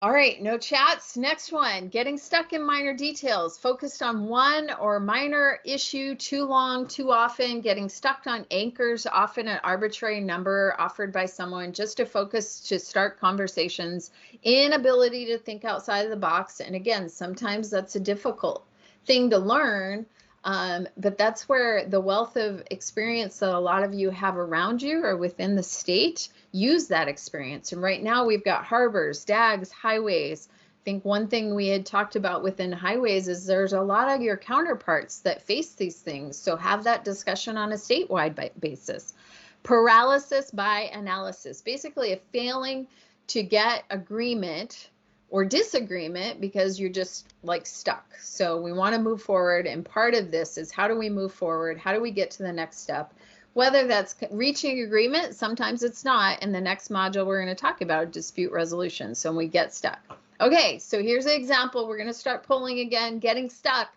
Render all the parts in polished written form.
All right, no chats. Next one, getting stuck in minor details, focused on one or minor issue too long, too often, getting stuck on anchors, often an arbitrary number offered by someone just to focus to start conversations, inability to think outside of the box. And again, sometimes that's a difficult thing to learn, but that's where the wealth of experience that a lot of you have around you or within the state use that experience. And right now we've got harbors, DAGs, highways. I think one thing we had talked about within highways is there's a lot of your counterparts that face these things. So have that discussion on a statewide basis. Paralysis by analysis, basically a failing to get agreement or disagreement because you're just like stuck. So we want to move forward. And part of this is how do we move forward? How do we get to the next step? Whether that's reaching agreement, sometimes it's not. In the next module, we're going to talk about dispute resolution. So when we get stuck. Okay, so here's an example. We're going to start pulling again, getting stuck.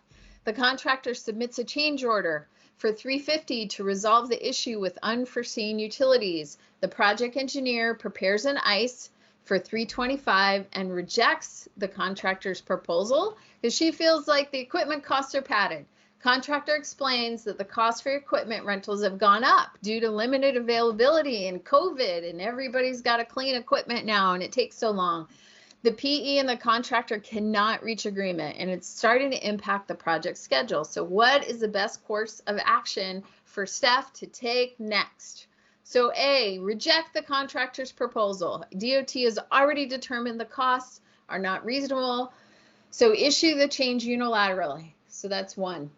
The contractor submits a change order for $350 to resolve the issue with unforeseen utilities. The project engineer prepares an ICE for $325 and rejects the contractor's proposal because she feels like the equipment costs are padded. Contractor explains that the cost for equipment rentals have gone up due to limited availability and COVID, and everybody's got to clean equipment now, and it takes so long. The PE and the contractor cannot reach agreement, and it's starting to impact the project schedule. So what is the best course of action for staff to take next? So A, reject the contractor's proposal. DOT has already determined the costs are not reasonable, so issue the change unilaterally. So that's one.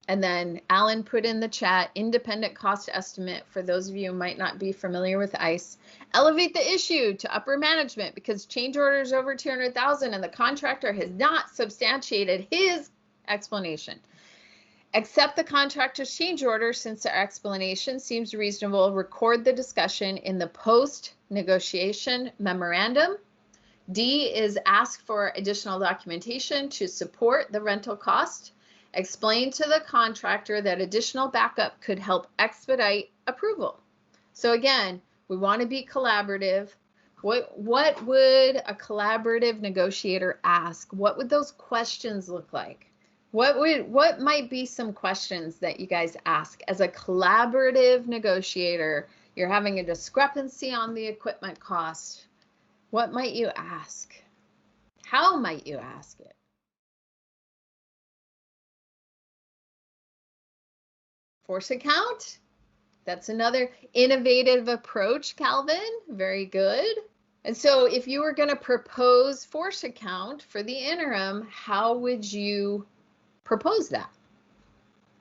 And then Alan put in the chat, independent cost estimate for those of you who might not be familiar with ICE. Elevate the issue to upper management because change order is over $200,000 and the contractor has not substantiated his explanation. Accept the contractor's change order since their explanation seems reasonable. Record the discussion in the post-negotiation memorandum. D is ask for additional documentation to support the rental cost. Explain to the contractor that additional backup could help expedite approval. So again, we want to be collaborative. What would a collaborative negotiator ask? What would those questions look like? What might be some questions that you guys ask as a collaborative negotiator? You're having a discrepancy on the equipment cost. What might you ask? How might you ask it? Force account, that's another innovative approach, Calvin. Very good. And so if you were going to propose force account for the interim, how would you propose that?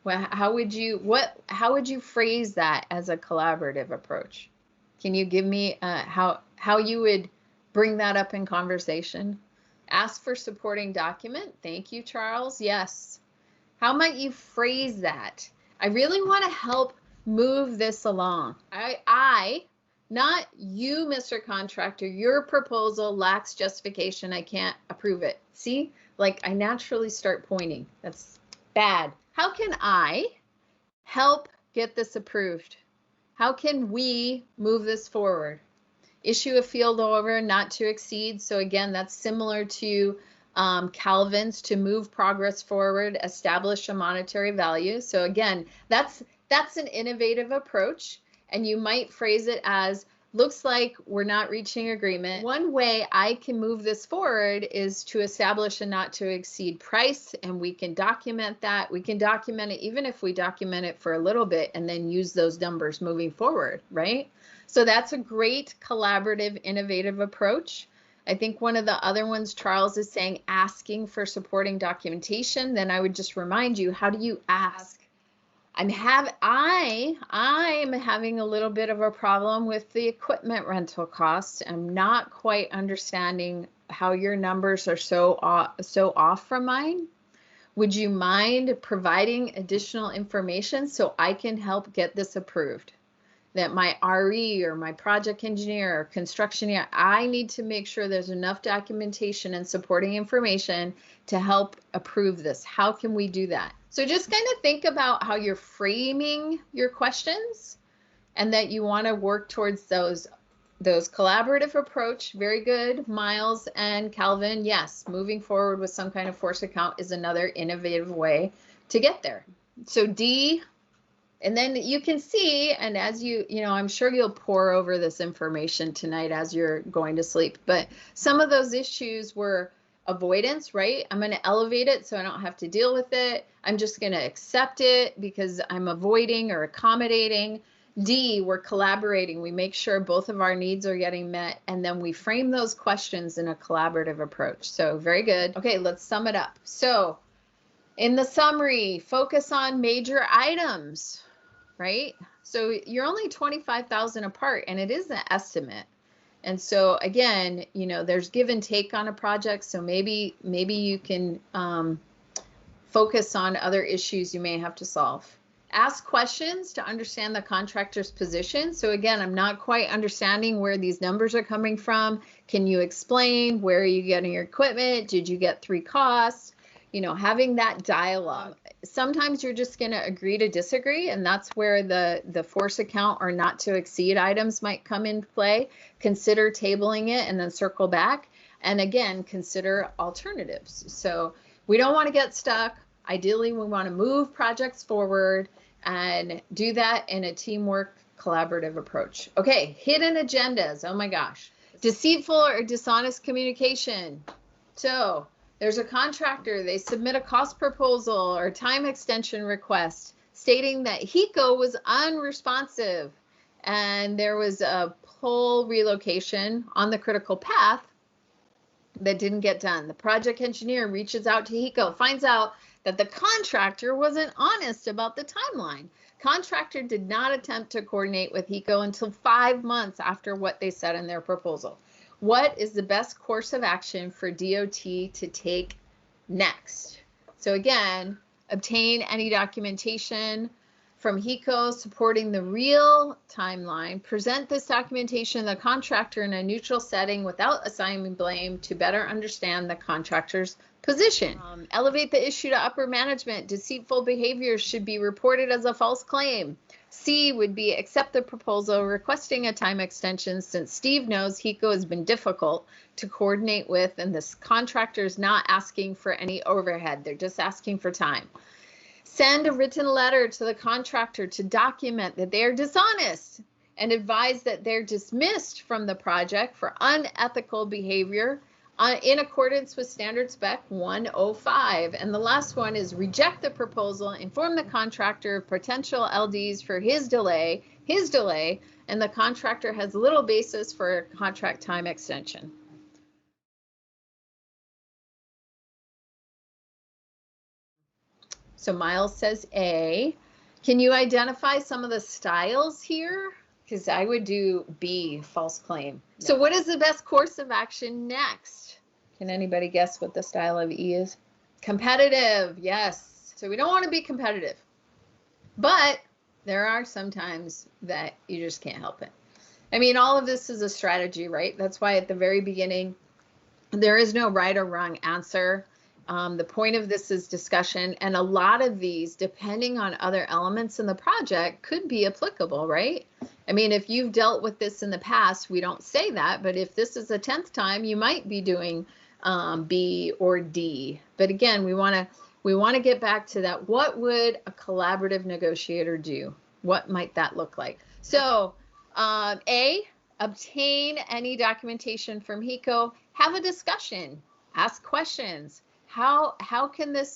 Well, how would you phrase that as a collaborative approach? Can you give me how you would bring that up in conversation? Ask for supporting document. Thank you, Charles. Yes. How might you phrase that? I really want to help move this along. I, not you, Mr. Contractor, your proposal lacks justification. I can't approve it. See, like I naturally start pointing. That's bad. How can I help get this approved? How can we move this forward? Issue a field order not to exceed. So again, that's similar to Calvin's to move progress forward, establish a monetary value. So again, that's an innovative approach, and you might phrase it as, looks like we're not reaching agreement. One way I can move this forward is to establish a not to exceed price, and we can document that. We can document it even if we document it for a little bit and then use those numbers moving forward, right? So that's a great collaborative, innovative approach. I think one of the other ones, Charles is saying asking for supporting documentation. Then I would just remind you, how do you ask? I'm having a little bit of a problem with the equipment rental costs. I'm not quite understanding how your numbers are so off from mine. Would you mind providing additional information so I can help get this approved? That my RE or my project engineer or construction engineer, I need to make sure there's enough documentation and supporting information to help approve this. How can we do that? So just kind of think about how you're framing your questions and that you want to work towards those those collaborative approach, very good. Miles and Calvin, yes, moving forward with some kind of force account is another innovative way to get there. So D, and then you can see, and as I'm sure you'll pore over this information tonight as you're going to sleep, but some of those issues were avoidance, right? I'm going to elevate it so I don't have to deal with it. I'm just going to accept it because I'm avoiding or accommodating. D, we're collaborating. We make sure both of our needs are getting met, and then we frame those questions in a collaborative approach. So very good. Okay, let's sum it up. So in the summary, focus on major items, right? So you're only 25,000 apart, and it is an estimate. And so again, there's give and take on a project. So maybe you can focus on other issues you may have to solve. Ask questions to understand the contractor's position. So again, I'm not quite understanding where these numbers are coming from. Can you explain? Where are you getting your equipment? Did you get 3 costs? Having that dialogue. Sometimes you're just going to agree to disagree, and that's where the force account or not to exceed items might come into play. Consider tabling it and then circle back. And again, consider alternatives. So we don't want to get stuck. Ideally, we want to move projects forward and do that in a teamwork, collaborative approach. Okay, hidden agendas. Oh my gosh. Deceitful or dishonest communication. So there's a contractor, they submit a cost proposal or time extension request stating that HECO was unresponsive and there was a pole relocation on the critical path that didn't get done. The project engineer reaches out to HECO, finds out that the contractor wasn't honest about the timeline. Contractor did not attempt to coordinate with HECO until 5 months after what they said in their proposal. What is the best course of action for DOT to take next? So again, obtain any documentation from HECO supporting the real timeline. Present this documentation to the contractor in a neutral setting without assigning blame to better understand the contractor's position. Elevate the issue to upper management. Deceitful behavior should be reported as a false claim. C would be accept the proposal requesting a time extension since Steve knows HECO has been difficult to coordinate with and this contractor is not asking for any overhead. They're just asking for time. Send a written letter to the contractor to document that they are dishonest and advise that they're dismissed from the project for unethical behavior in accordance with standard spec 105. And the last one is reject the proposal, inform the contractor of potential LDs for his delay, and the contractor has little basis for a contract time extension. So Miles says A. Can you identify some of the styles here? Because I would do B, false claim. So what is the best course of action next? Can anybody guess what the style of E is? Competitive, yes. So we don't want to be competitive. But there are some times that you just can't help it. I mean, all of this is a strategy, right? That's why at the very beginning, there is no right or wrong answer. The point of this is discussion, and a lot of these, depending on other elements in the project, could be applicable, right? I mean, if you've dealt with this in the past, we don't say that, but if this is the 10th time, you might be doing B or D. But again, we want to get back to that. What would a collaborative negotiator do? What might that look like? So A, obtain any documentation from HECO, have a discussion, ask questions. How can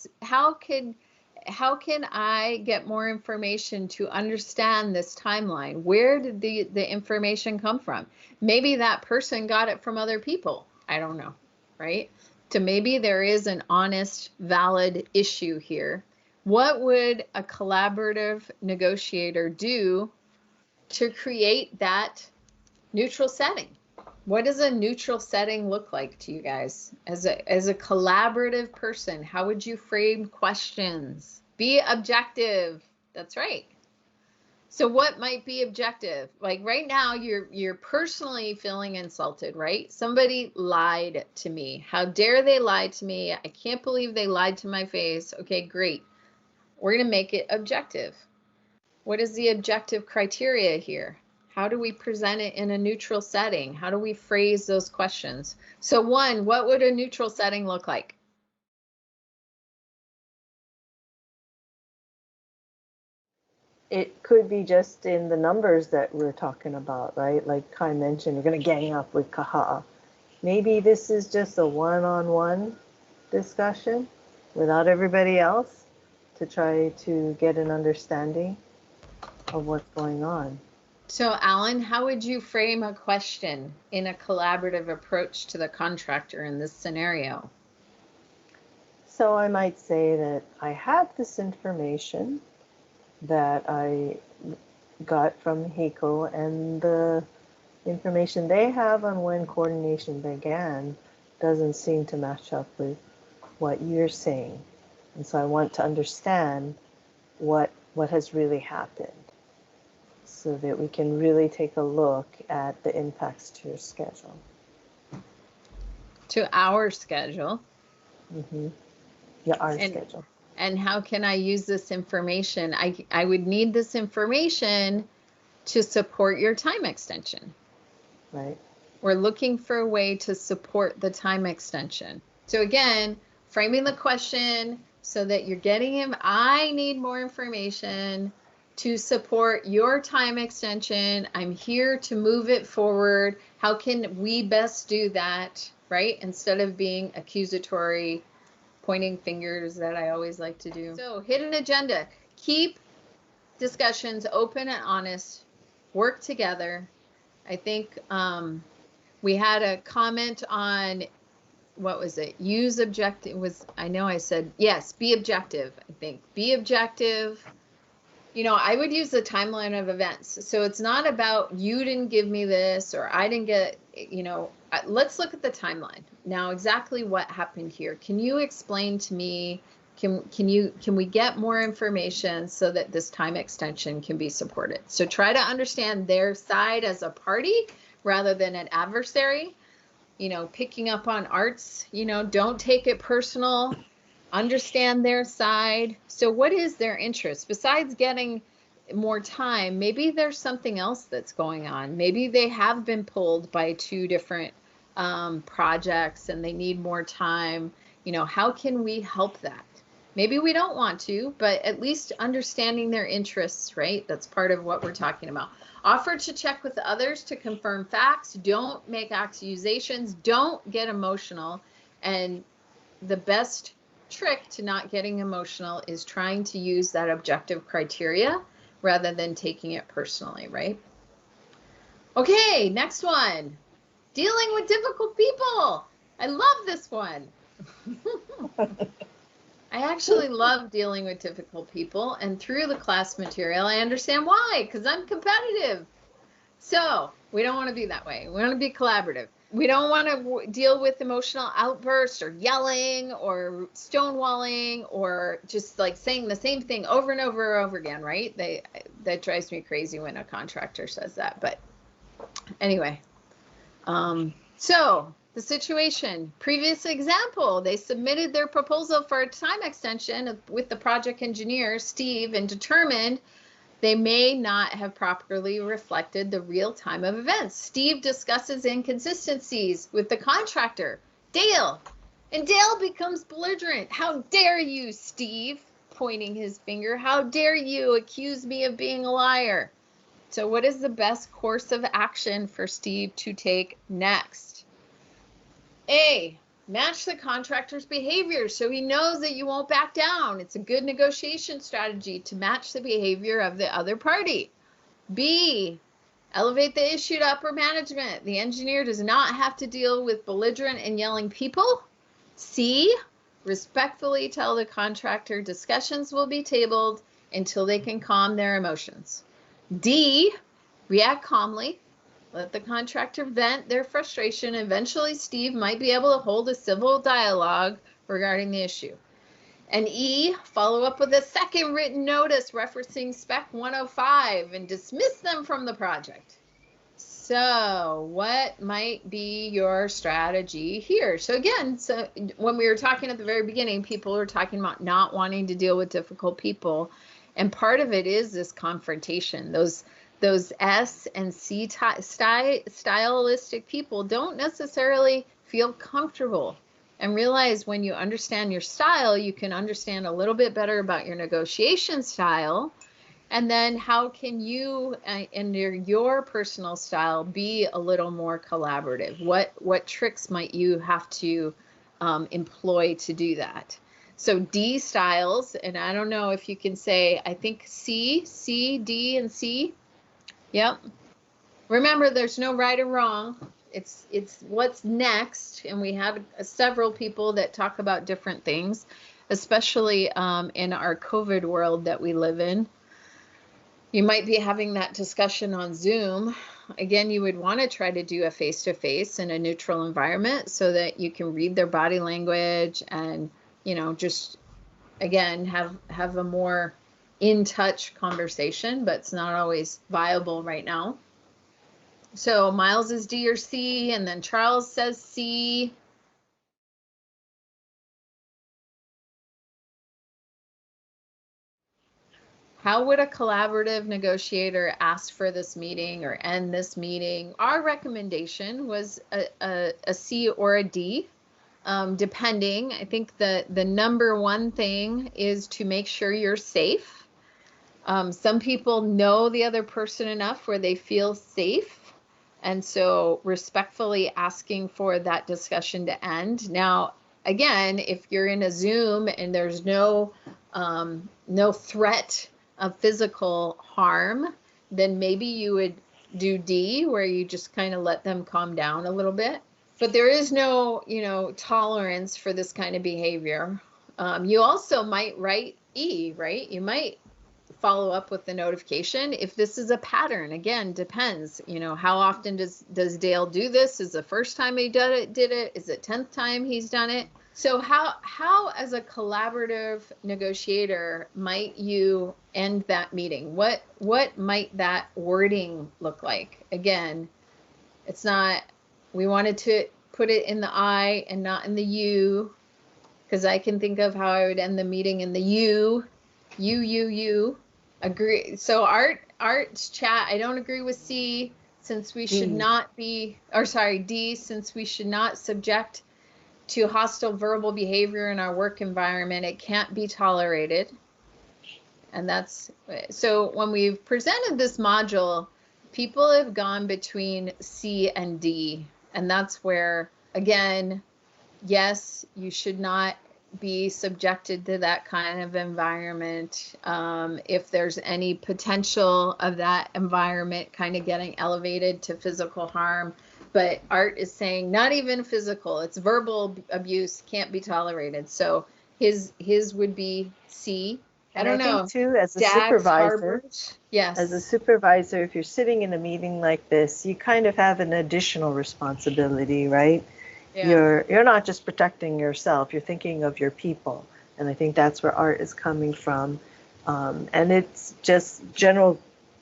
I get more information to understand this timeline? Where did the information come from? Maybe that person got it from other people. I don't know, right? So maybe there is an honest, valid issue here. What would a collaborative negotiator do to create that neutral setting? What does a neutral setting look like to you guys? As a collaborative person, how would you frame questions? Be objective. That's right. So what might be objective? Like right now, you're personally feeling insulted, right? Somebody lied to me. How dare they lie to me? I can't believe they lied to my face. Okay, great. We're going to make it objective. What is the objective criteria here? How do we present it in a neutral setting? How do we phrase those questions? So one, what would a neutral setting look like? It could be just in the numbers that we're talking about, right? Like Kai mentioned, you're going to gang up with Kaha. Maybe this is just a one-on-one discussion without everybody else to try to get an understanding of what's going on. So Alan, how would you frame a question in a collaborative approach to the contractor in this scenario? So I might say that I have this information that I got from HECO, and the information they have on when coordination began doesn't seem to match up with what you're saying. And so I want to understand what has really happened so that we can really take a look at the impacts to your schedule. To our schedule. Mm-hmm. Yeah, our schedule. And how can I use this information? I would need this information to support your time extension. Right. We're looking for a way to support the time extension. So again, framing the question so that you're getting him, I need more information to support your time extension. I'm here to move it forward. How can we best do that, right? Instead of being accusatory, pointing fingers that I always like to do. So hidden agenda. Keep discussions open and honest. Work together. I think we had a comment on, what was it? Use objective was, I know I said, yes, be objective. I think be objective. You know, I would use the timeline of events. So it's not about you didn't give me this or I didn't get, you know, let's look at the timeline. Now, exactly what happened here. Can you explain to me, can we get more information so that this time extension can be supported? So try to understand their side as a party rather than an adversary. You know, picking up on arts, you know, don't take it personal. Understand their side. So what is their interest? Besides getting more time, maybe there's something else that's going on. Maybe they have been pulled by two different projects and they need more time. You know, how can we help that? Maybe we don't want to, but at least understanding their interests, right? That's part of what we're talking about. Offer to check with others to confirm facts. Don't make accusations. Don't get emotional. And the best trick to not getting emotional is trying to use that objective criteria rather than taking it personally, right? Okay, next one. Dealing with difficult people. I love this one. I actually love dealing with difficult people, and through the class material, I understand why, because I'm competitive. So we don't want to be that way. We want to be collaborative. We don't want to deal with emotional outbursts or yelling or stonewalling or just like saying the same thing over and over and over again, right? That drives me crazy when a contractor says that. But anyway, so the situation, previous example, they submitted their proposal for a time extension with the project engineer, Steve, and determined they may not have properly reflected the real time of events. Steve discusses inconsistencies with the contractor, Dale, and Dale becomes belligerent. How dare you, Steve, pointing his finger. How dare you accuse me of being a liar? So what is the best course of action for Steve to take next? A, match the contractor's behavior so he knows that you won't back down. It's a good negotiation strategy to match the behavior of the other party. B, elevate the issue to upper management. The engineer does not have to deal with belligerent and yelling people. C, respectfully tell the contractor discussions will be tabled until they can calm their emotions. D, react calmly. Let the contractor vent their frustration. Eventually, Steve might be able to hold a civil dialogue regarding the issue. And E, follow up with a second written notice referencing Spec 105 and dismiss them from the project. So what might be your strategy here? So again, so when we were talking at the very beginning, people were talking about not wanting to deal with difficult people. And part of it is this confrontation, those those S and C stylistic people don't necessarily feel comfortable. And realize when you understand your style, you can understand a little bit better about your negotiation style. And then how can you, in your personal style, be a little more collaborative? What tricks might you have to employ to do that? So D styles, and I don't know if you can say, I think C, D, and C. Yep. Remember, there's no right or wrong. It's what's next, and we have several people that talk about different things, especially in our COVID world that we live in. You might be having that discussion on Zoom. Again, you would want to try to do a face-to-face in a neutral environment so that you can read their body language and, you know, just, again, have a more in-touch conversation, but it's not always viable right now. So Miles is D or C, and then Charles says C. How would a collaborative negotiator ask for this meeting or end this meeting? Our recommendation was a C or a D, depending. I think the number one thing is to make sure you're safe. Some people know the other person enough where they feel safe. And so respectfully asking for that discussion to end. Now, again, if you're in a Zoom and there's no threat of physical harm, then maybe you would do D, where you just kind of let them calm down a little bit. But there is no, tolerance for this kind of behavior. You also might write E, right? You might follow up with the notification if this is a pattern. Again, depends, how often does Dale do this? Is the first time he did it? Is it 10th time he's done it? So how as a collaborative negotiator might you end that meeting? What might that wording look like? Again, it's not, we wanted to put it in the I and not in the you, because I can think of how I would end the meeting in the you. Agree. So Art's chat, I don't agree with C, since we should not be, or sorry, D, since we should not subject to hostile verbal behavior in our work environment. It can't be tolerated. And that's, so when we've presented this module, people have gone between C and D. And that's where, again, yes, you should not be subjected to that kind of environment. If there's any potential of that environment kind of getting elevated to physical harm, but Art is saying not even physical, it's verbal abuse, can't be tolerated. So his would be C. I don't know. Think too, as a Dags, supervisor, Harbors. Yes. As a supervisor, if you're sitting in a meeting like this, you kind of have an additional responsibility, right? Yeah. You're not just protecting yourself, you're thinking of your people. And I think that's where Art is coming from. And it's just general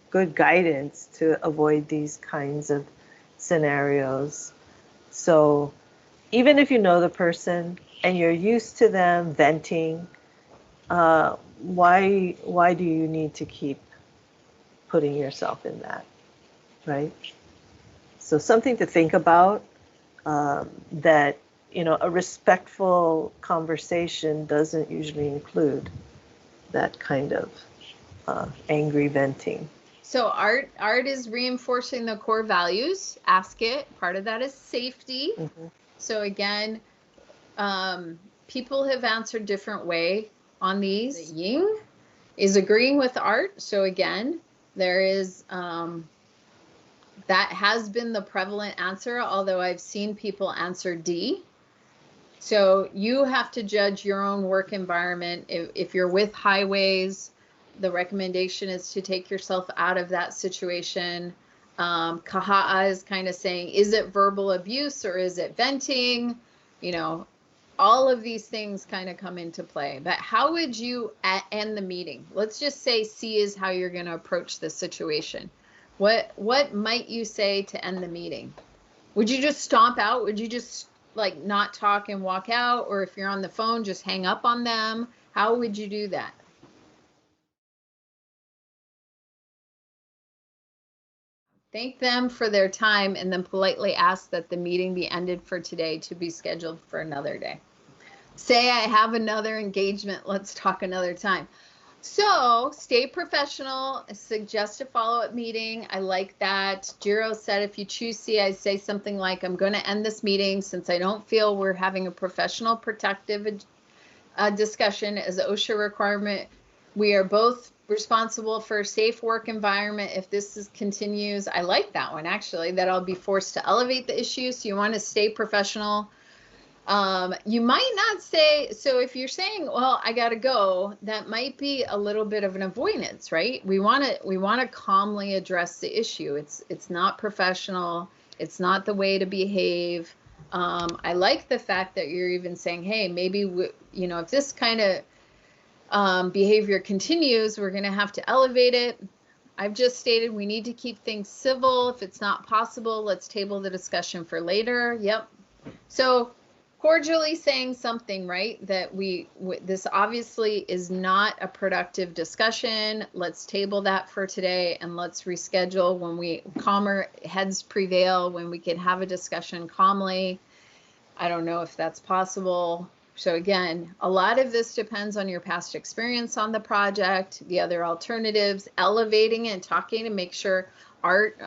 good guidance to avoid these kinds of scenarios. So even if you know the person and you're used to them venting, why do you need to keep putting yourself in that, right? So something to think about, that a respectful conversation doesn't usually include that kind of angry venting. So art is reinforcing the core values. Ask it. Part of that is safety. Mm-hmm. So again, people have answered different way on these. The Ying is agreeing with Art. So again, there is that has been the prevalent answer, although I've seen people answer D. So you have to judge your own work environment. If you're with highways, the recommendation is to take yourself out of that situation. Kaha'a is kind of saying, is it verbal abuse or is it venting? All of these things kind of come into play. But how would you end the meeting? Let's just say C is how you're going to approach this situation. What might you say to end the meeting? Would you just stomp out? Would you just not talk and walk out? Or if you're on the phone, just hang up on them? How would you do that? Thank them for their time and then politely ask that the meeting be ended for today to be scheduled for another day. Say I have another engagement, let's talk another time. So stay professional, suggest a follow-up meeting. I like that. Jiro said if you choose C, I say something like, I'm going to end this meeting since I don't feel we're having a professional, protective discussion as OSHA requirement. We are both responsible for a safe work environment. If this continues, I like that one actually, that I'll be forced to elevate the issue. So you want to stay professional. You might not say, so if you're saying, well, I gotta go, that might be a little bit of an avoidance, right? We want to calmly address the issue. It's not professional. It's not the way to behave. I like the fact that you're even saying, hey, maybe, if this kind of behavior continues, we're going to have to elevate it. I've just stated we need to keep things civil. If it's not possible, let's table the discussion for later. Yep. So cordially saying something, right, that this obviously is not a productive discussion. Let's table that for today and let's reschedule when calmer heads prevail, when we can have a discussion calmly. I don't know if that's possible. So again, a lot of this depends on your past experience on the project, the other alternatives, elevating and talking to make sure Art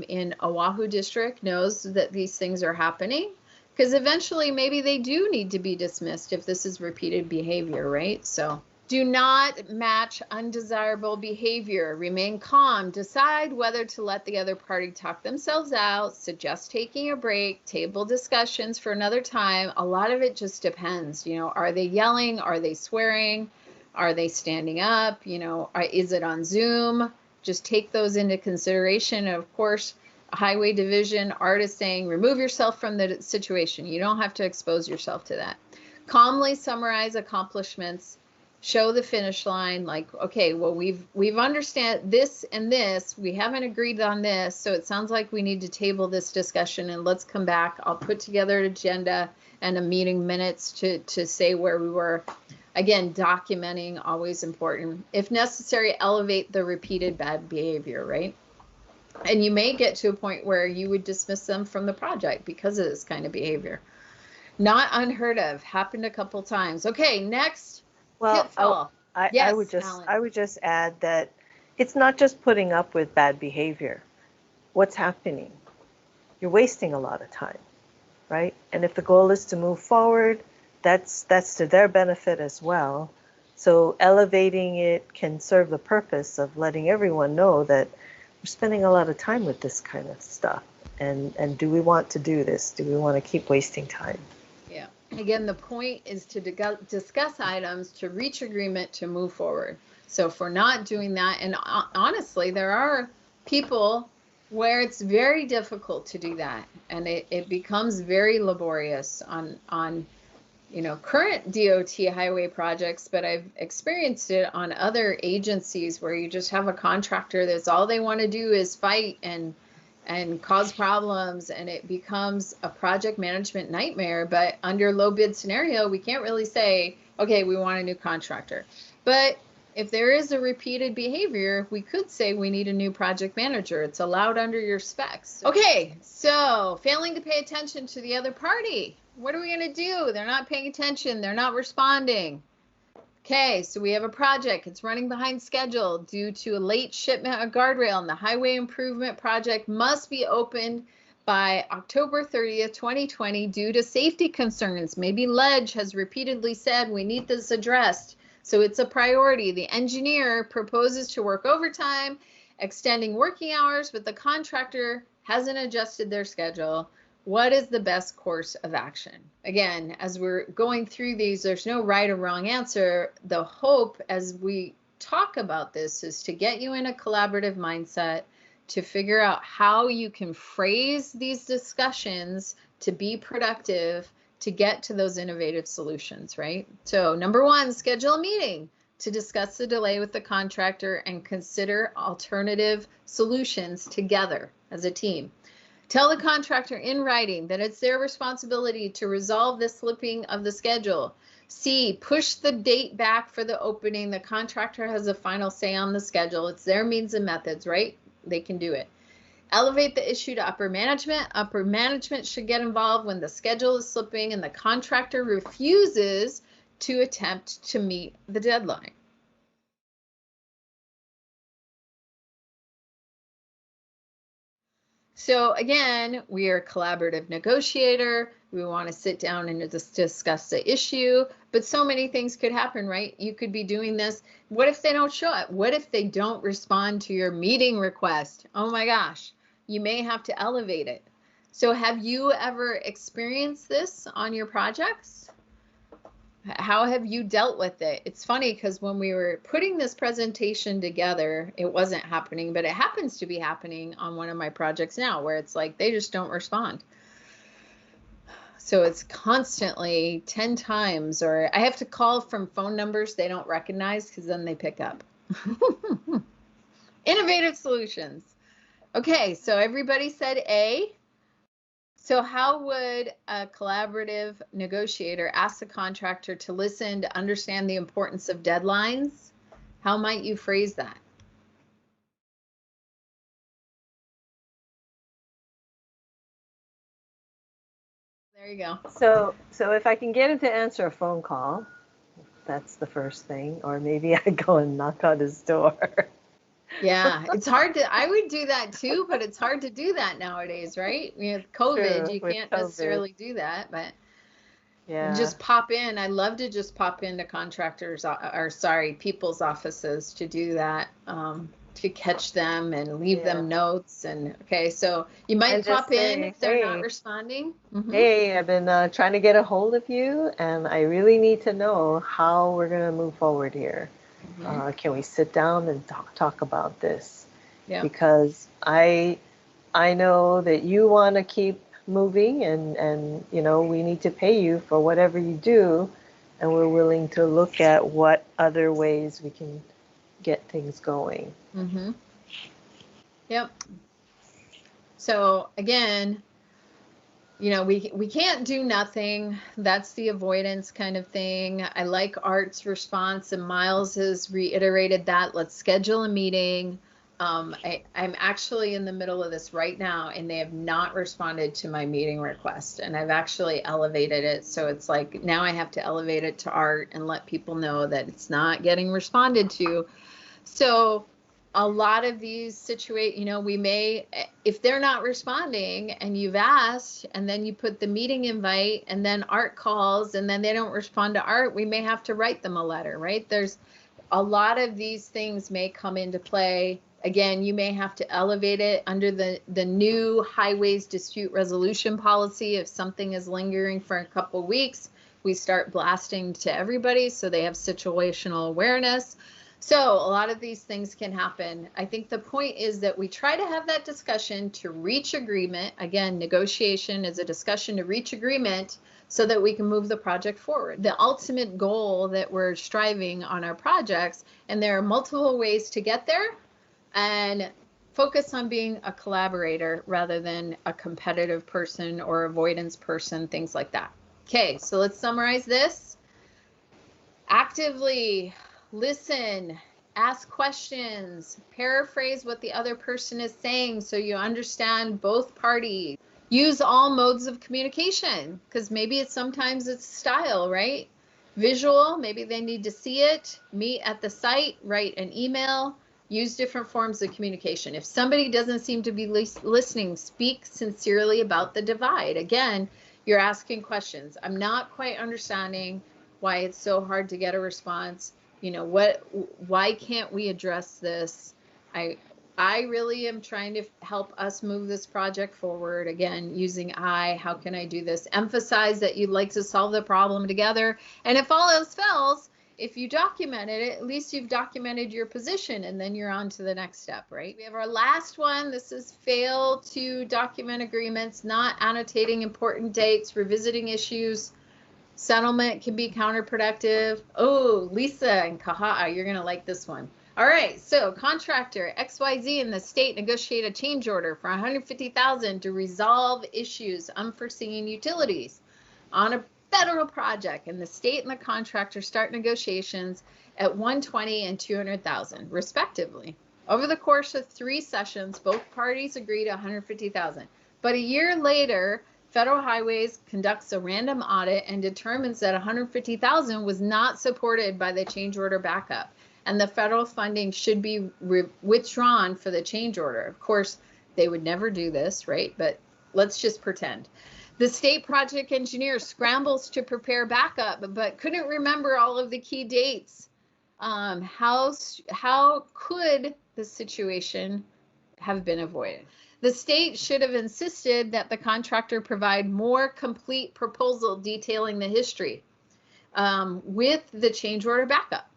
in Oahu District knows that these things are happening. Because eventually maybe they do need to be dismissed if this is repeated behavior, right? So do not match undesirable behavior. Remain calm. Decide whether to let the other party talk themselves out. Suggest taking a break. Table discussions for another time. A lot of it just depends. Are they yelling? Are they swearing? Are they standing up? Is it on Zoom? Just take those into consideration. And of course, Highway Division, Art is saying, remove yourself from the situation. You don't have to expose yourself to that. Calmly summarize accomplishments. Show the finish line. Like, okay, well, we've understand this and this. We haven't agreed on this. So it sounds like we need to table this discussion and let's come back. I'll put together an agenda and a meeting minutes to say where we were. Again, documenting, always important. If necessary, elevate the repeated bad behavior, right? And you may get to a point where you would dismiss them from the project because of this kind of behavior. Not unheard of. Happened a couple times. Okay, next. Well, Pitfall. I would just add that it's not just putting up with bad behavior. What's happening? You're wasting a lot of time, right? And if the goal is to move forward, that's to their benefit as well. So elevating it can serve the purpose of letting everyone know that we're spending a lot of time with this kind of stuff. And do we want to do this? Do we want to keep wasting time? Yeah. Again, the point is to discuss items, to reach agreement, to move forward. So if we're not doing that, and honestly, there are people where it's very difficult to do that. And it becomes very laborious on current DOT highway projects, but I've experienced it on other agencies where you just have a contractor that's all they want to do is fight and cause problems, and it becomes a project management nightmare. But under low bid scenario, we can't really say, okay, we want a new contractor. But if there is a repeated behavior, we could say we need a new project manager. It's allowed under your specs. Okay, so failing to pay attention to the other party. What are we going to do? They're not paying attention. They're not responding. Okay, so we have a project. It's running behind schedule due to a late shipment of guardrail, and the highway improvement project must be opened by October 30th, 2020 due to safety concerns. Maybe Ledge has repeatedly said we need this addressed. So it's a priority. The engineer proposes to work overtime, extending working hours, but the contractor hasn't adjusted their schedule. What is the best course of action? Again, as we're going through these, there's no right or wrong answer. The hope as we talk about this is to get you in a collaborative mindset, to figure out how you can phrase these discussions to be productive, to get to those innovative solutions, right? So number one, schedule a meeting to discuss the delay with the contractor and consider alternative solutions together as a team. Tell the contractor in writing that it's their responsibility to resolve the slipping of the schedule. C, push the date back for the opening. The contractor has a final say on the schedule. It's their means and methods, right? They can do it. Elevate the issue to upper management. Upper management should get involved when the schedule is slipping and the contractor refuses to attempt to meet the deadline. So again, we are a collaborative negotiator. We want to sit down and just discuss the issue, but so many things could happen, right? You could be doing this. What if they don't show up? What if they don't respond to your meeting request? Oh my gosh, you may have to elevate it. So have you ever experienced this on your projects? How have you dealt with it? It's funny because when we were putting this presentation together, it wasn't happening, but it happens to be happening on one of my projects now where it's like they just don't respond. So it's constantly 10 times, or I have to call from phone numbers they don't recognize because then they pick up. Innovative solutions. Okay, so everybody said A. So how would a collaborative negotiator ask the contractor to listen to understand the importance of deadlines? How might you phrase that? There you go. So if I can get him to answer a phone call, that's the first thing, or maybe I go and knock on his door. Yeah, it's hard to, I would do that too, but it's hard to do that nowadays, right? With COVID, True, you with can't COVID. necessarily do that, but Yeah. just pop in. I love to just pop into contractors, or sorry, people's offices to do that, to catch them and leave them notes. And okay, so you might And just pop in say, if they're not hey, responding. hey, I've been trying to get a hold of you, and I really need to know how we're going to move forward here. Can we sit down and talk about this? Yeah. Because I know that you want to keep moving, and you know, we need to pay you for whatever you do, and we're willing to look at what other ways we can get things going. Yep. So again, you know, we can't do nothing. That's the avoidance kind of thing. I like Art's response, and Miles has reiterated that. Let's schedule a meeting. I'm actually in the middle of this right now, and they have not responded to my meeting request. And I've actually elevated it. So it's like now I have to elevate it to Art and let people know that it's not getting responded to. So a lot of these situations, you know, we may, if they're not responding and you've asked, and then you put the meeting invite, and then Art calls, and then they don't respond to Art, we may have to write them a letter, right? There's a lot of these things may come into play. Again, you may have to elevate it under the new highways dispute resolution policy. If something is lingering for a couple weeks, we start blasting to everybody so they have situational awareness. So a lot of these things can happen. I think the point is that we try to have that discussion to reach agreement. Again, negotiation is a discussion to reach agreement so that we can move the project forward. The ultimate goal that we're striving on our projects, and there are multiple ways to get there, and focus on being a collaborator rather than a competitive person or avoidance person, things like that. Okay, so let's summarize this. Actively listen, ask questions, paraphrase what the other person is saying so you understand both parties. Use all modes of communication, because maybe sometimes it's style, right? Visual, maybe they need to see it, meet at the site, write an email, use different forms of communication. If somebody doesn't seem to be listening, speak sincerely about the divide. Again, you're asking questions. I'm not quite understanding why it's so hard to get a response. You know, why can't we address this? I really am trying to help us move this project forward. Again, using how can I do this? Emphasize that you'd like to solve the problem together. And if all else fails, if you documented it, at least you've documented your position, and then you're on to the next step, right? We have our last one. This is fail to document agreements, not annotating important dates, revisiting issues. Settlement can be counterproductive. Oh, Lisa and Kaha'a, you're going to like this one. All right, so contractor XYZ in the state negotiate a change order for $150,000 to resolve issues unforeseen utilities on a federal project, and the state and the contractor start negotiations at $120,000 and $200,000 respectively. Over the course of 3 sessions, both parties agreed to $150,000. But a year later, Federal Highways conducts a random audit and determines that $150,000 was not supported by the change order backup, and the federal funding should be withdrawn for the change order. Of course, they would never do this, right? But let's just pretend. The state project engineer scrambles to prepare backup, but couldn't remember all of the key dates. How could the situation have been avoided? The state should have insisted that the contractor provide more complete proposal detailing the history with the change order backup.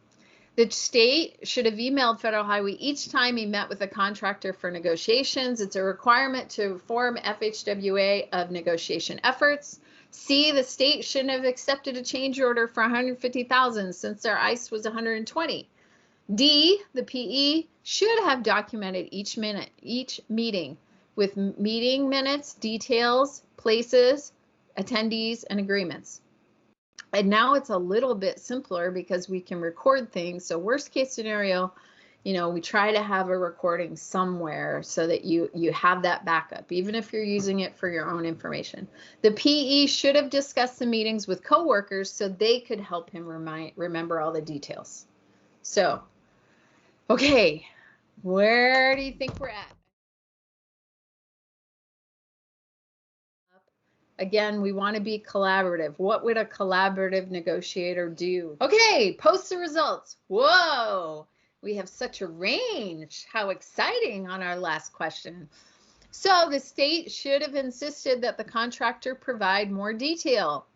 The state should have emailed Federal Highway each time he met with a contractor for negotiations. It's a requirement to inform FHWA of negotiation efforts. C, the state shouldn't have accepted a change order for $150,000 since their ICE was $120,000. D, the PE should have documented each meeting with meeting minutes, details, places, attendees, and agreements. And now it's a little bit simpler because we can record things. So worst case scenario, we try to have a recording somewhere so that you have that backup, even if you're using it for your own information. The PE should have discussed the meetings with coworkers so they could help him remember all the details. So, okay, where do you think we're at? Again, we want to be collaborative. What would a collaborative negotiator do? Okay, post the results. Whoa, we have such a range. How exciting on our last question. So the state should have insisted that the contractor provide more detail.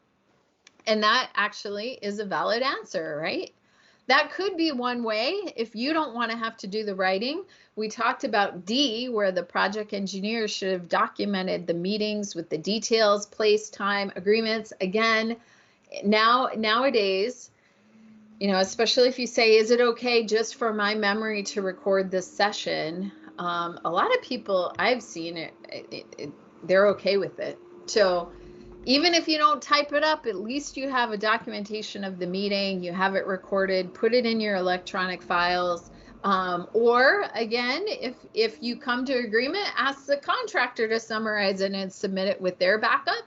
And that actually is a valid answer, right? That could be one way if you don't want to have to do the writing. We talked about D, where the project engineer should have documented the meetings with the details, place, time, agreements. Again, nowadays, especially if you say, is it okay just for my memory to record this session? A lot of people I've seen they're okay with it. So even if you don't type it up, at least you have a documentation of the meeting, you have it recorded, put it in your electronic files. Or again, if you come to agreement, ask the contractor to summarize it and submit it with their backup.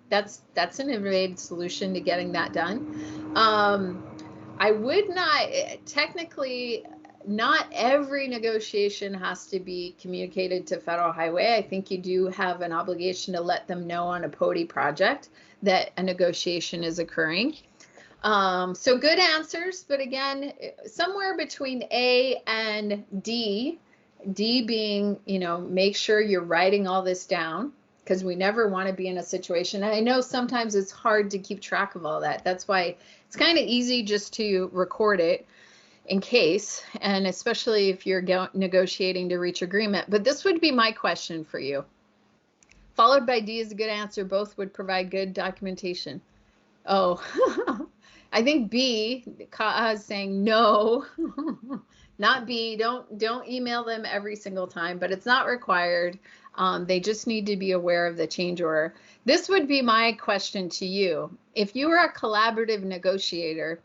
That's an innovative solution to getting that done. I would not, technically, not every negotiation has to be communicated to Federal Highway. I think you do have an obligation to let them know on a PODI project that a negotiation is occurring. So good answers, but again, somewhere between A and D, D being, make sure you're writing all this down, because we never want to be in a situation. And I know sometimes it's hard to keep track of all that. That's why it's kind of easy just to record it in case, and especially if you're negotiating to reach agreement. But this would be my question for you. Followed by D is a good answer. Both would provide good documentation. Oh, I think B is saying no, not B. Don't email them every single time, but it's not required. They just need to be aware of the change order. This would be my question to you. If you were a collaborative negotiator,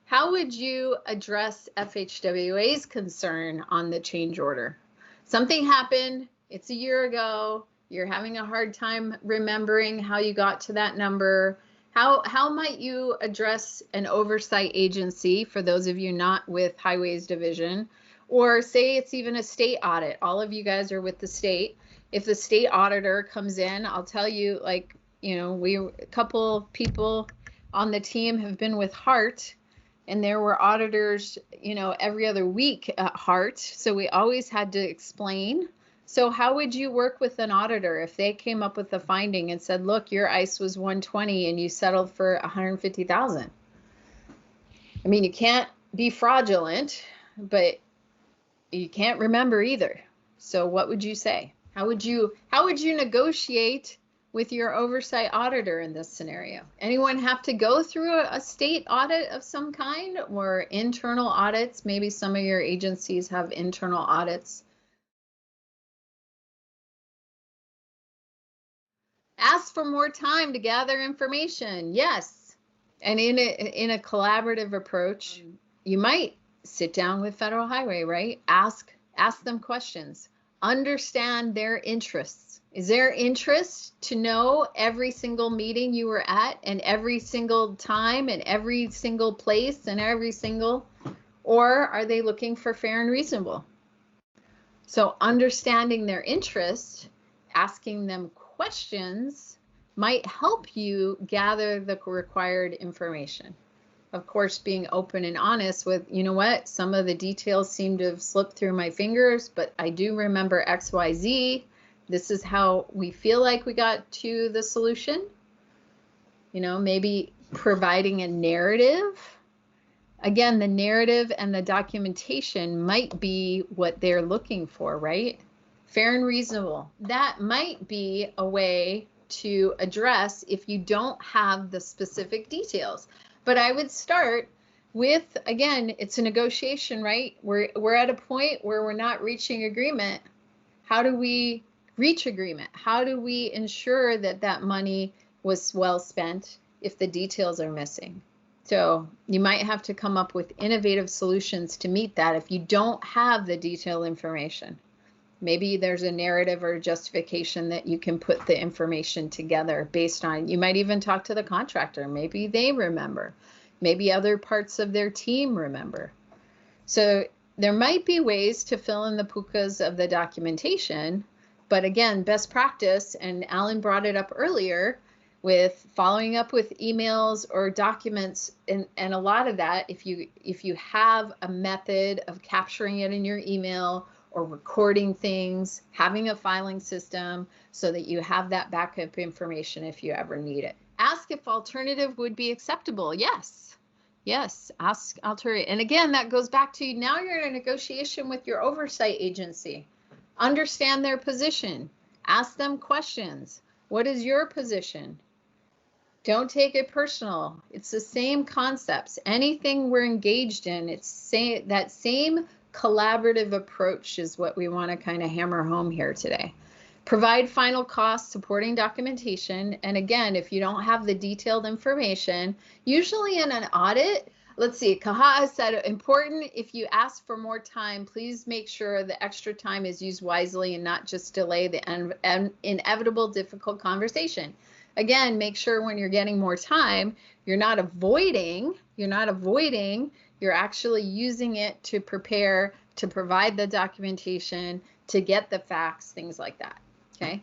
how would you address FHWA's concern on the change order? Something happened, it's a year ago, you're having a hard time remembering how you got to that number. How might you address an oversight agency, for those of you not with Highways Division, or say it's even a state audit? All of you guys are with the state. If the state auditor comes in, I'll tell you, a couple people on the team have been with HART, and there were auditors, every other week at HART. So we always had to explain. So how would you work with an auditor if they came up with a finding and said, look, your ICE was 120 and you settled for 150,000? I mean, you can't be fraudulent, but you can't remember either. So what would you say? How would you negotiate with your oversight auditor in this scenario? Anyone have to go through a state audit of some kind, or internal audits? Maybe some of your agencies have internal audits. Ask for more time to gather information. Yes. And in a collaborative approach, you might sit down with Federal Highway, right? Ask Ask them questions. Understand their interests. Is their interest to know every single meeting you were at and every single time and every single place and every single, or are they looking for fair and reasonable? So understanding their interest, asking them questions might help you gather the required information. Of course, being open and honest with, you know what, some of the details seem to have slipped through my fingers, but I do remember XYZ. This is how we feel like we got to the solution. You know, maybe providing a narrative. Again, the narrative and the documentation might be what they're looking for, right? Fair and reasonable. That might be a way to address if you don't have the specific details. But I would start with, again, it's a negotiation, right? We're at a point where we're not reaching agreement. How do we reach agreement? How do we ensure that that money was well spent if the details are missing? So you might have to come up with innovative solutions to meet that if you don't have the detailed information. Maybe there's a narrative or a justification that you can put the information together based on. You might even talk to the contractor. Maybe they remember. Maybe other parts of their team remember. So there might be ways to fill in the pukas of the documentation. But again, best practice, and Alan brought it up earlier, with following up with emails or documents, and a lot of that, if you have a method of capturing it in your email or recording things, having a filing system so that you have that backup information if you ever need it. Ask if alternative would be acceptable. Yes, ask alternative. And again, that goes back to now you're in a negotiation with your oversight agency. Understand their position. Ask them questions. What is your position? Don't take it personal. It's the same concepts. Anything we're engaged in, that same collaborative approach is what we want to kind of hammer home here today. Provide final cost supporting documentation. And again, if you don't have the detailed information, usually in an audit, let's see, Kaha said, important if you ask for more time, please make sure the extra time is used wisely and not just delay the inevitable difficult conversation. Again, make sure when you're getting more time, you're not avoiding, you're actually using it to prepare, to provide the documentation, to get the facts, things like that, okay?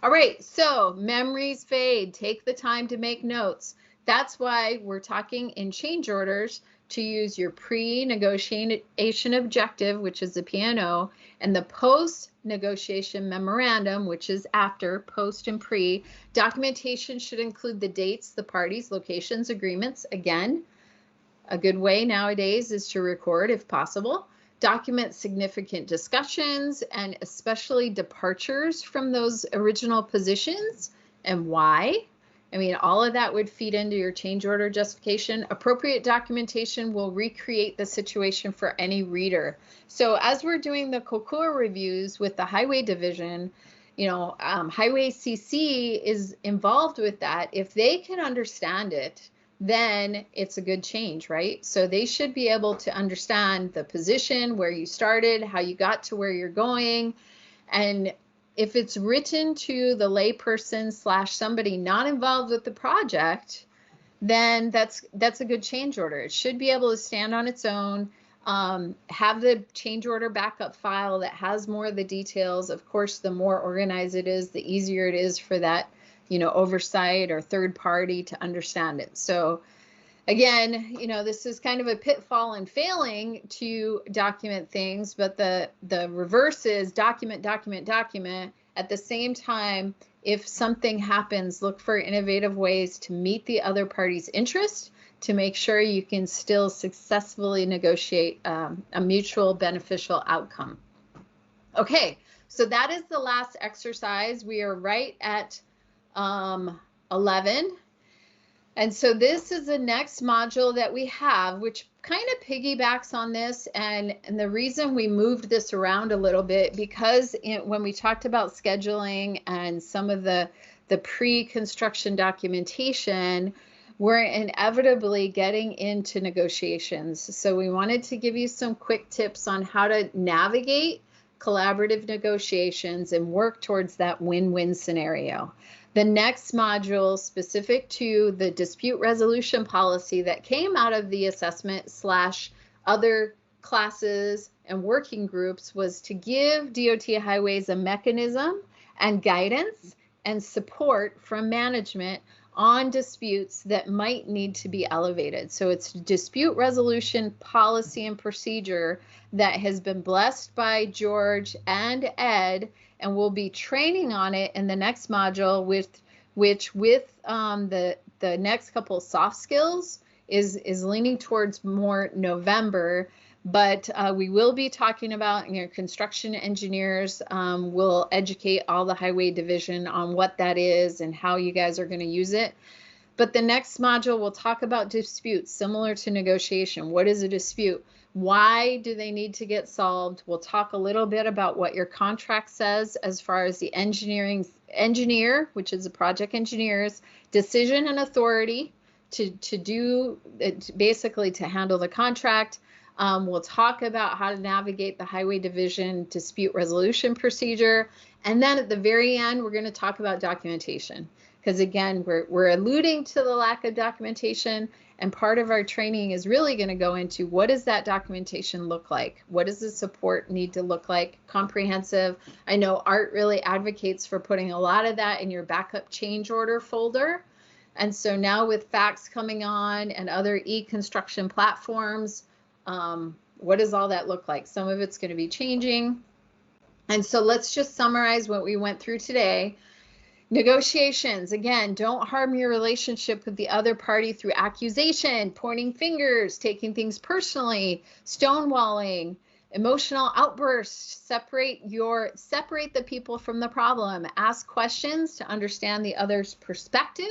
All right, so memories fade. Take the time to make notes. That's why we're talking in change orders to use your pre-negotiation objective, which is the P&O, and the post-negotiation memorandum, which is after, post and pre. Documentation should include the dates, the parties, locations, agreements. Again, a good way nowadays is to record if possible. Document significant discussions and especially departures from those original positions and why. I mean, all of that would feed into your change order justification. Appropriate documentation will recreate the situation for any reader. So as we're doing the COCOA reviews with the Highway Division, you know, Highway CC is involved with that. If they can understand it, then it's a good change, right? So they should be able to understand the position, where you started, how you got to where you're going. And if it's written to the layperson / somebody not involved with the project, then that's a good change order. It should be able to stand on its own, have the change order backup file that has more of the details. Of course, the more organized it is, the easier it is for that, you know, oversight or third party to understand it. So again, you know, this is kind of a pitfall in failing to document things, but the reverse is document, document, document. At the same time, if something happens, look for innovative ways to meet the other party's interest to make sure you can still successfully negotiate a mutual beneficial outcome. Okay, so that is the last exercise. We are right at 11. And so this is the next module that we have, which kind of piggybacks on this. And the reason we moved this around a little bit, because when we talked about scheduling and some of the pre-construction documentation, we're inevitably getting into negotiations. So we wanted to give you some quick tips on how to navigate collaborative negotiations and work towards that win-win scenario. The next module specific to the dispute resolution policy that came out of the assessment / other classes and working groups was to give DOT Highways a mechanism and guidance and support from management on disputes that might need to be elevated. So it's dispute resolution policy and procedure that has been blessed by George and Ed, and we'll be training on it in the next module, with the next couple soft skills is leaning towards more November. But we will be talking about, construction engineers will educate all the highway division on what that is and how you guys are going to use it. But the next module will talk about disputes similar to negotiation. What is a dispute? Why do they need to get solved? We'll talk a little bit about what your contract says as far as the engineer, which is the project engineer's decision and authority to do basically to handle the contract. We'll talk about how to navigate the highway division dispute resolution procedure. And then at the very end, we're going to talk about documentation. Because again, we're alluding to the lack of documentation. And part of our training is really going to go into what does that documentation look like? What does the support need to look like? Comprehensive. I know Art really advocates for putting a lot of that in your backup change order folder. And so now with FACTS coming on and other e-construction platforms, what does all that look like? Some of it's going to be changing. And so let's just summarize what we went through today. Negotiations, again, don't harm your relationship with the other party through accusation, pointing fingers, taking things personally, stonewalling, emotional outbursts. Separate the people from the problem. Ask questions to understand the other's perspective.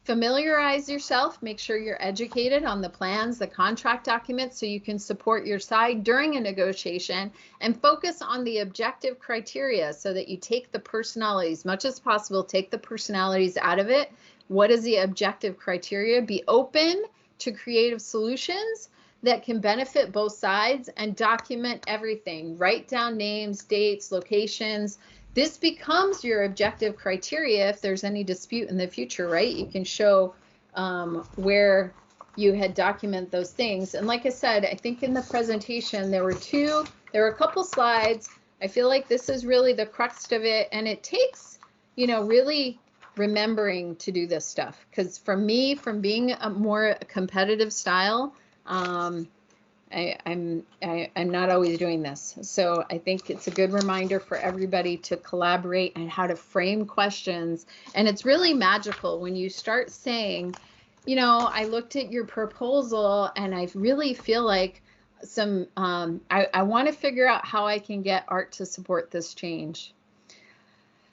Familiarize yourself, make sure you're educated on the plans, the contract documents, so you can support your side during a negotiation, and focus on the objective criteria so that you take the personalities, as much as possible, take the personalities out of it. What is the objective criteria? Be open to creative solutions that can benefit both sides, and document everything. Write down names, dates, locations. This becomes your objective criteria if there's any dispute in the future, right? You can show where you had documented those things. And like I said, I think in the presentation, there were a couple slides. I feel like this is really the crux of it. And it takes, really remembering to do this stuff. Because for me, from being a more competitive style, I'm not always doing this. So I think it's a good reminder for everybody to collaborate and how to frame questions. And it's really magical when you start saying, I looked at your proposal and I really feel like I want to figure out how I can get Art to support this change.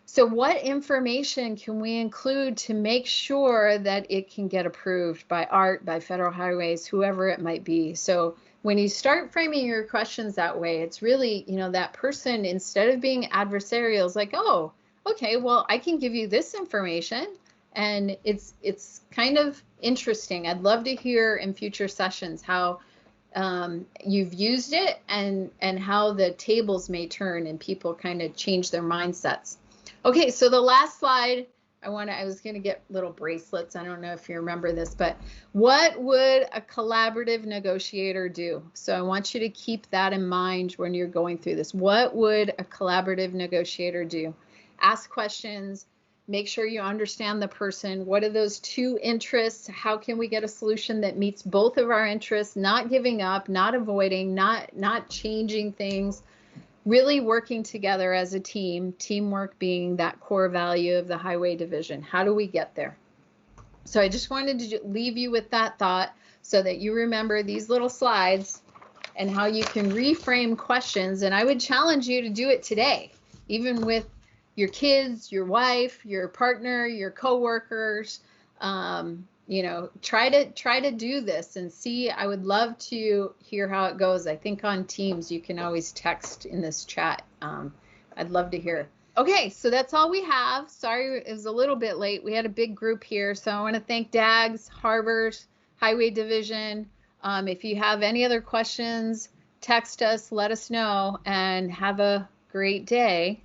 So what information can we include to make sure that it can get approved by Art, by Federal Highways, whoever it might be? So when you start framing your questions that way, it's really, that person, instead of being adversarial, is like, oh, okay, well, I can give you this information. And it's kind of interesting. I'd love to hear in future sessions how you've used it and how the tables may turn and people kind of change their mindsets. Okay, so the last slide, I was going to get little bracelets. I don't know if you remember this, but what would a collaborative negotiator do? So I want you to keep that in mind when you're going through this. What would a collaborative negotiator do? Ask questions, make sure you understand the person. What are those two interests? How can we get a solution that meets both of our interests? Not giving up, not avoiding, not changing things. Really working together as a team, teamwork being that core value of the highway division. How do we get there? So I just wanted to leave you with that thought so that you remember these little slides and how you can reframe questions. And I would challenge you to do it today, even with your kids, your wife, your partner, your coworkers. Try to do this and see. I would love to hear how it goes. I think on Teams, you can always text in this chat. I'd love to hear. Okay, so that's all we have. Sorry, it was a little bit late. We had a big group here. So I want to thank DAGS, Harbors, Highway Division. If you have any other questions, text us, let us know, and have a great day.